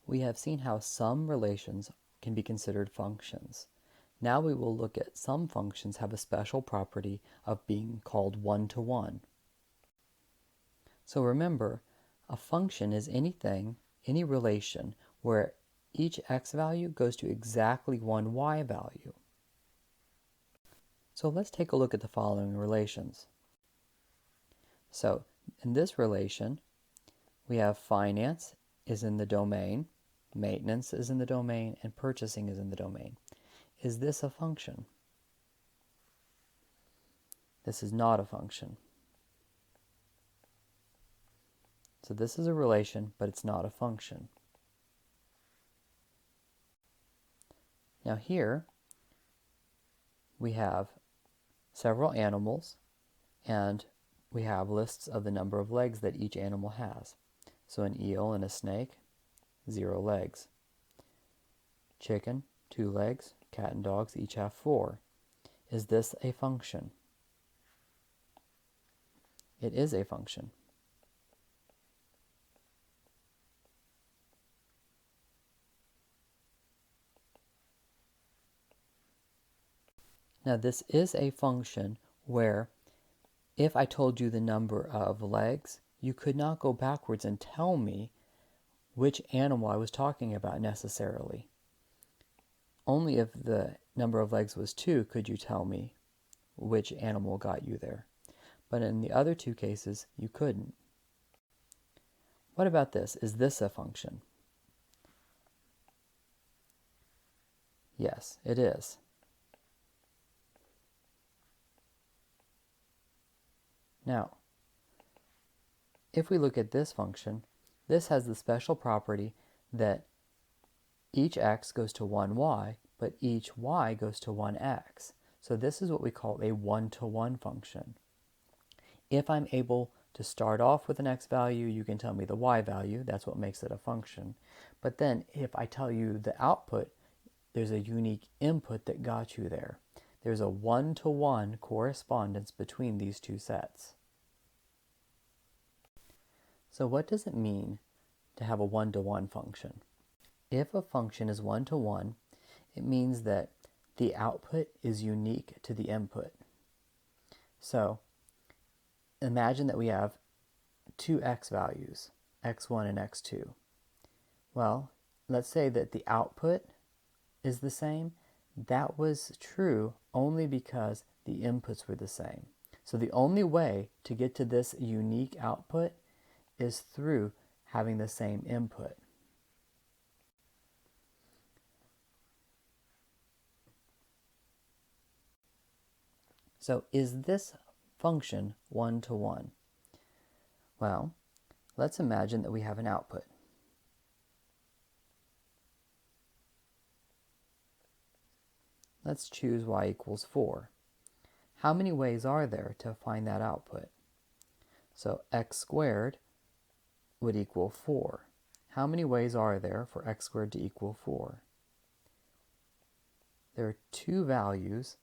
We have seen how some relations can be considered functions. Now we will look at some functions have a special property of being called one-to-one. So remember, a function is anything, any relation, where each x value goes to exactly one y value. So let's take a look at the following relations. So in this relation, we have finance is in the domain, maintenance is in the domain, and purchasing is in the domain. Is this a function? This is not a function. So this is a relation, but it's not a function. Now here, we have several animals, and we have lists of the number of legs that each animal has. So an eel and a snake, 0 legs. Chicken, 2 legs. Cat and dogs each have 4. Is this a function? It is a function. Now this is a function where if I told you the number of legs, you could not go backwards and tell me which animal I was talking about necessarily. Only if the number of legs was 2 could you tell me which animal got you there. But in the other two cases, you couldn't. What about this? Is this a function? Yes, it is. Now, if we look at this function, this has the special property that each x goes to one y, but each y goes to one x. So this is what we call a one-to-one function. If I'm able to start off with an x value, you can tell me the y value. That's what makes it a function. But then if I tell you the output, there's a unique input that got you there. There's a one-to-one correspondence between these two sets. So what does it mean to have a one-to-one function? If a function is one-to-one, it means that the output is unique to the input. So imagine that we have two x values, x1 and x2. Well, let's say that the output is the same. That was true only because the inputs were the same. So the only way to get to this unique output is through having the same input. So is this function one-to-one? Well, let's imagine that we have an output. Let's choose y equals 4. How many ways are there to find that output? So x squared would equal 4. How many ways are there for x squared to equal 4? There are two values,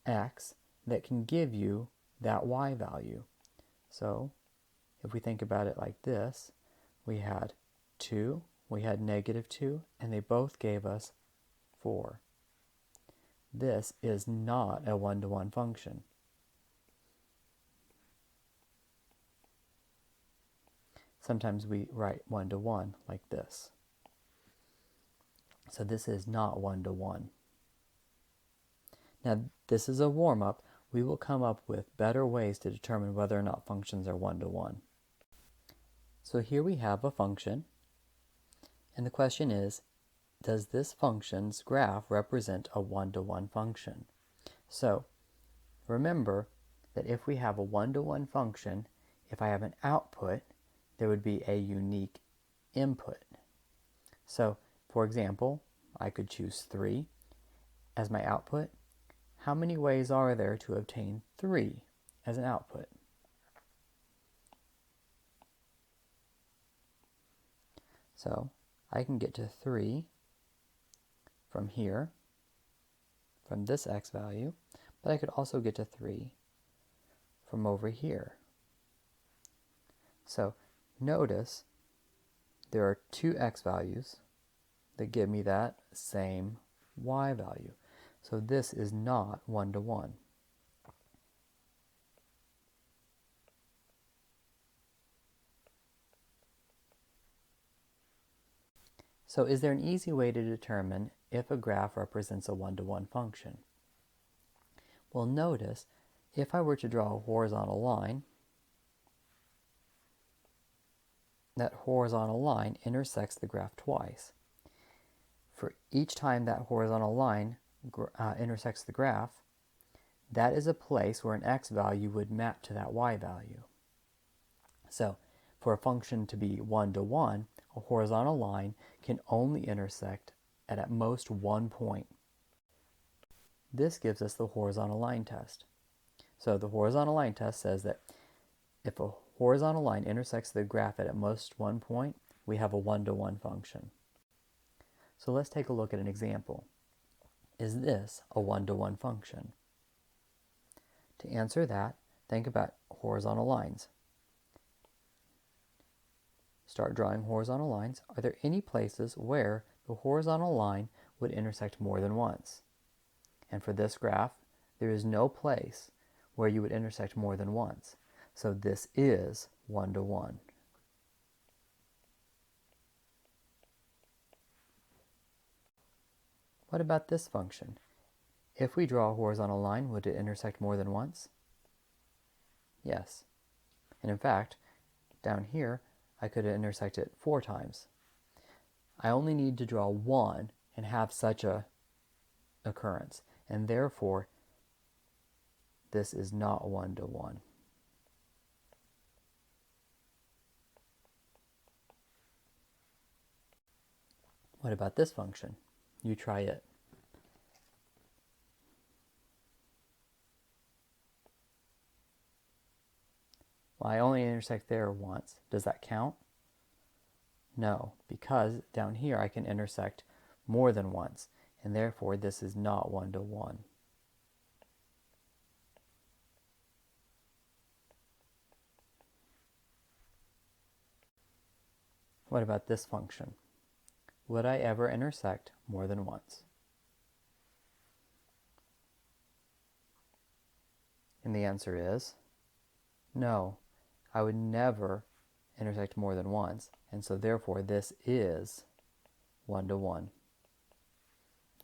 x, that can give you that y value. So if we think about it like this, we had 2, we had -2, and they both gave us 4. This is not a one-to-one function. Sometimes we write one-to-one like this. So this is not one-to-one. Now this is a warm-up. We will come up with better ways to determine whether or not functions are one-to-one. So here we have a function, and the question is, does this function's graph represent a one-to-one function? So remember that if we have a one-to-one function, if I have an output, there would be a unique input. So for example, I could choose 3 as my output. How many ways are there to obtain 3 as an output? So I can get to 3 from here, from this x value, but I could also get to 3 from over here. So notice there are two x values, that give me that same y value. So this is not 1 to 1. So is there an easy way to determine if a graph represents a 1 to 1 function? Well, notice if I were to draw a horizontal line, that horizontal line intersects the graph twice. For each time that horizontal line intersects the graph, that is a place where an x value would map to that y value. So for a function to be 1 to 1, a horizontal line can only intersect at most one point. This gives us the horizontal line test. So the horizontal line test says that if a horizontal line intersects the graph at most one point, we have a 1 to 1 function. So let's take a look at an example. Is this a 1 to 1 function? To answer that, think about horizontal lines. Start drawing horizontal lines. Are there any places where the horizontal line would intersect more than once? And for this graph, there is no place where you would intersect more than once. So this is 1 to 1. What about this function? If we draw a horizontal line, would it intersect more than once? Yes. And in fact, down here, I could intersect it 4 times. I only need to draw one and have such a occurrence, and therefore this is not 1 to 1. What about this function? You try it. Well, I only intersect there once. Does that count? No, because down here I can intersect more than once, and therefore this is not 1 to 1. What about this function? Would I ever intersect more than once? And the answer is no. I would never intersect more than once, and so therefore this is 1 to 1.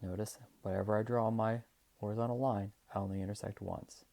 Notice, whenever I draw my horizontal line, I only intersect once.